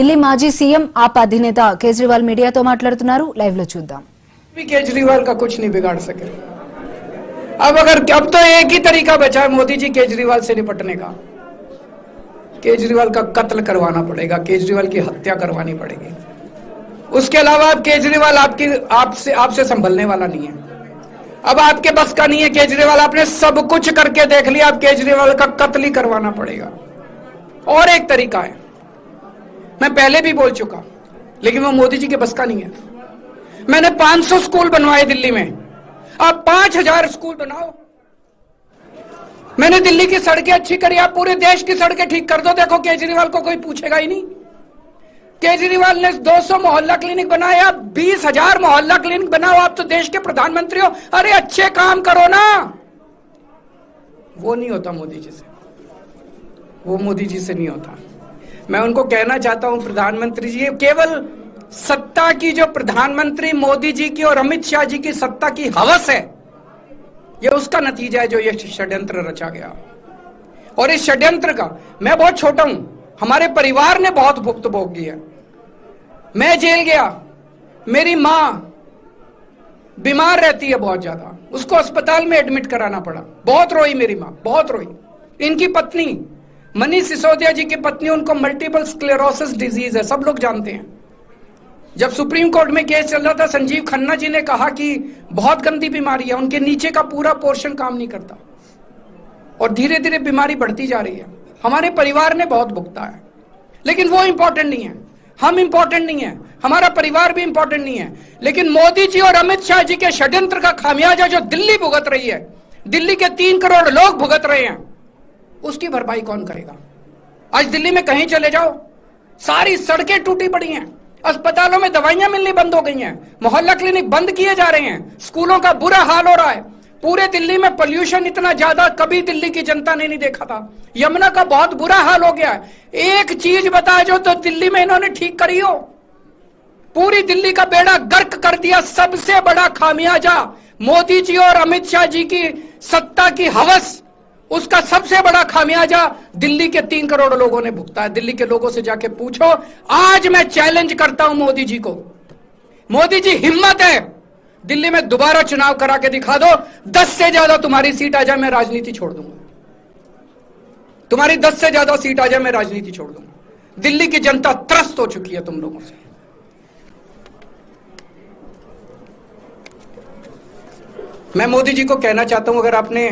ఢిల్లీ మాజీ సీఎం ఆప్ అధినేత కేజ్రీవాల్ మీడియాతో మాట్లాడుతున్నారు. లైవ్ లో చూద్దాం. केजरीवाल का कुछ नहीं बिगाड़ सके. अब तो एक ही तरीका बचा है मोदी जी केजरीवाल से निपटने का. केजरीवाल का कत्ल करवाना पड़ेगा, केजरीवाल की हत्या करवानी पड़ेगी. उसके अलावा अब केजरीवाल आपसे संभलने वाला नहीं है. अब आपके बस का नहीं है केजरीवाल. आपने सब कुछ करके देख लिया. अब केजरीवाल का कत्ल ही करवाना पड़ेगा. और एक तरीका है, मैं पहले भी बोल चुका, लेकिन वो मोदी जी के बस का नहीं है. मैंने 500 स्कूल बनवाए दिल्ली में, आप 5000 स्कूल बनाओ. मैंने दिल्ली की सड़कें अच्छी करी, आप पूरे देश की सड़कें ठीक कर दो. देखो केजरीवाल को कोई पूछेगा ही नहीं. केजरीवाल ने 200 मोहल्ला क्लिनिक बनाया, 20,000 मोहल्ला क्लिनिक बनाओ. आप तो देश के प्रधानमंत्री हो, अरे अच्छे काम करो ना. वो नहीं होता मोदी जी से, वो मोदी जी से नहीं होता. मैं उनको कहना चाहता हूं, प्रधानमंत्री जी, केवल सत्ता की जो प्रधानमंत्री मोदी जी की और अमित शाह जी की सत्ता की हवस है, यह उसका नतीजा है जो यह षड्यंत्र रचा गया. और इस षड्यंत्र का मैं बहुत छोटा हूं, हमारे परिवार ने बहुत भुगत भोगी है. मैं जेल गया, मेरी मां बीमार रहती है बहुत ज्यादा, उसको अस्पताल में एडमिट कराना पड़ा. बहुत रोई मेरी मां, बहुत रोई. इनकी पत्नी मनीष सिसोदिया जी की पत्नी, उनको मल्टीपल स्क्लेरोसिस डिजीज है, सब लोग जानते हैं. जब सुप्रीम कोर्ट में केस चल रहा था, संजीव खन्ना जी ने कहा कि बहुत गंदी बीमारी है, उनके नीचे का पूरा पोर्शन काम नहीं करता और धीरे धीरे बीमारी बढ़ती जा रही है. हमारे परिवार ने बहुत भुगता है, लेकिन वो इंपॉर्टेंट नहीं है. हम इंपॉर्टेंट नहीं है, हमारा परिवार भी इंपॉर्टेंट नहीं है. लेकिन मोदी जी और अमित शाह जी के षड्यंत्र का खामियाजा जो दिल्ली भुगत रही है, दिल्ली के 3 करोड़ लोग भुगत रहे हैं, उसकी भरपाई कौन करेगा? आज दिल्ली में कहीं चले जाओ, सारी सड़कें टूटी पड़ी हैं, अस्पतालों में दवाइयां मिलनी बंद हो गई हैं, मोहल्ला क्लिनिक बंद किए जा रहे हैं, स्कूलों का बुरा हाल हो रहा है. पूरे दिल्ली में पोल्यूशन इतना ज्यादा कभी दिल्ली की जनता ने नहीं देखा था. यमुना का बहुत बुरा हाल हो गया है. एक चीज बता जो तो दिल्ली में इन्होंने ठीक करी हो. पूरी दिल्ली का बेड़ा गर्क कर दिया. सबसे बड़ा खामियाजा मोदी जी और अमित शाह जी की सत्ता की हवस, उसका सबसे बड़ा खामियाजा दिल्ली के 3 करोड़ लोगों ने भुगता है. दिल्ली के लोगों से जाके पूछो. आज मैं चैलेंज करता हूं मोदी जी को, मोदी जी हिम्मत है दिल्ली में दोबारा चुनाव करा के दिखा दो. 10 से ज्यादा तुम्हारी सीट आ जाए, मैं राजनीति छोड़ दूंगा. तुम्हारी 10 से ज्यादा सीट आ जाए, मैं राजनीति छोड़ दूंगा. दिल्ली की जनता त्रस्त हो चुकी है तुम लोगों से. मैं मोदी जी को कहना चाहता हूं, अगर आपने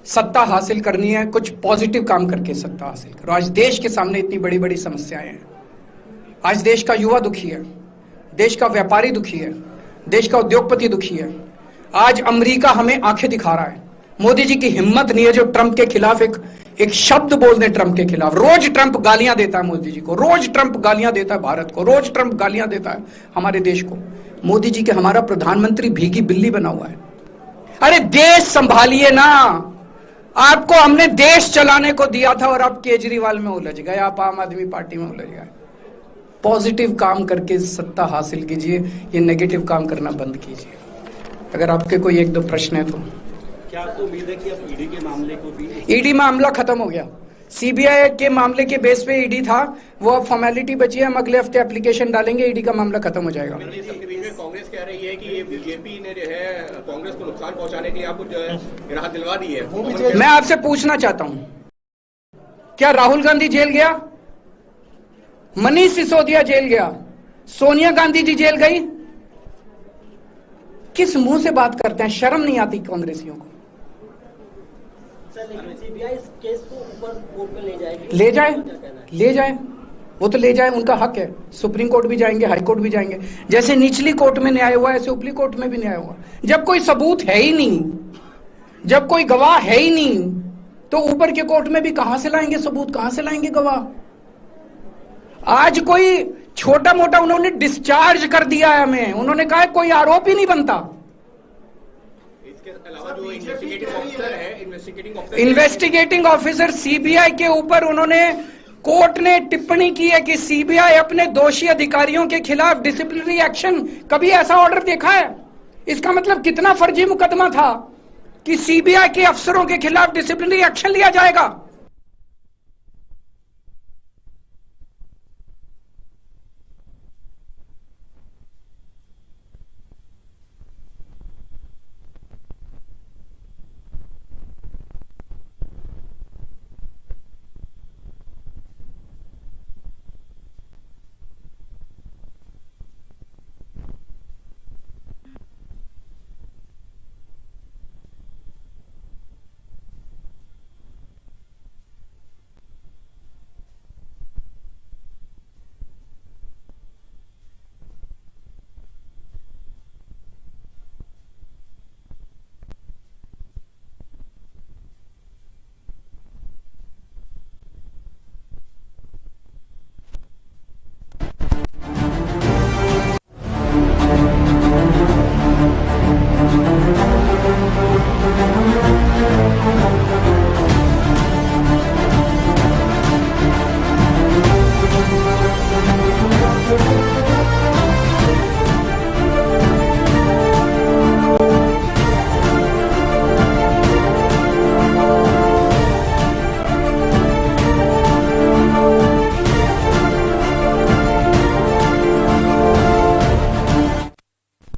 सत्ता हासिल करनी है, कुछ पॉजिटिव काम करके सत्ता हासिल करो. आज देश के सामने इतनी बड़ी बड़ी समस्याएं हैं. आज देश का युवा दुखी है, देश का व्यापारी दुखी है, देश का उद्योगपति दुखी है. आज अमेरिका हमें आंखें दिखा रहा है. मोदी जी की हिम्मत नहीं है जो ट्रंप के खिलाफ एक शब्द बोल दे. ट्रंप के खिलाफ रोज ट्रंप गालियां देता है मोदी जी को, रोज ट्रंप गालियां देता है भारत को, रोज ट्रंप गालियां देता है हमारे देश को. मोदी जी के हमारा प्रधानमंत्री भीगी बिल्ली बना हुआ है. अरे देश संभालिए ना. आपको हमने देश चलाने को दिया था और आप केजरीवाल में उलझ गए, आप आम आदमी पार्टी में उलझ गए. पॉजिटिव काम करके सत्ता हासिल कीजिए, ये नेगेटिव काम करना बंद कीजिए. अगर आपके कोई 1-2 प्रश्न है तो. क्या आपको उम्मीद है कि अब ईडी के मामले को भी? ईडी मामला खत्म हो गया. सीबीआई के मामले के बेस पे ईडी था, वो अब फॉर्मेलिटी बची है. हम अगले हफ्ते एप्लीकेशन डालेंगे, ईडी का मामला खत्म हो जाएगा. कांग्रेस कह रही है कि ये बीजेपी ने जो है कांग्रेस को नुकसान पहुंचाने के लिए आपको जो है राहत दिलवा दी है. मैं आपसे पूछना चाहता हूं, क्या राहुल गांधी जेल गया? मनीष सिसोदिया जेल गया? सोनिया गांधी जी जेल गई? किस मुंह से बात करते हैं? शर्म नहीं आती कांग्रेसियों को? सीबीआई इस केस को ऊपर कोर्ट में ले जाएगी. ले जाए, वो तो ले जाए, उनका हक है. सुप्रीम कोर्ट भी जाएंगे, हाई कोर्ट भी जाएंगे. जैसे निचली कोर्ट में न्याय हुआ, ऐसे ऊपरी कोर्ट में भी न्याय हुआ. जब कोई सबूत है ही नहीं, जब कोई गवाह है ही नहीं, तो ऊपर के कोर्ट में भी कहां से लाएंगे सबूत, कहां से लाएंगे गवाह? आज कोई छोटा मोटा उन्होंने डिस्चार्ज कर दिया है हमें. उन्होंने कहा कोई आरोप ही नहीं बनता. इसके अलावा जो इन्वेस्टिगेटिंग ऑफिसर सीबीआई के ऊपर उन्होंने, कोर्ट ने टिप्पणी की है कि सीबीआई अपने दोषी अधिकारियों के खिलाफ डिसिप्लिनरी एक्शन, कभी ऐसा ऑर्डर देखा है? इसका मतलब कितना फर्जी मुकदमा था कि सीबीआई के अफसरों के खिलाफ डिसिप्लिनरी एक्शन लिया जाएगा.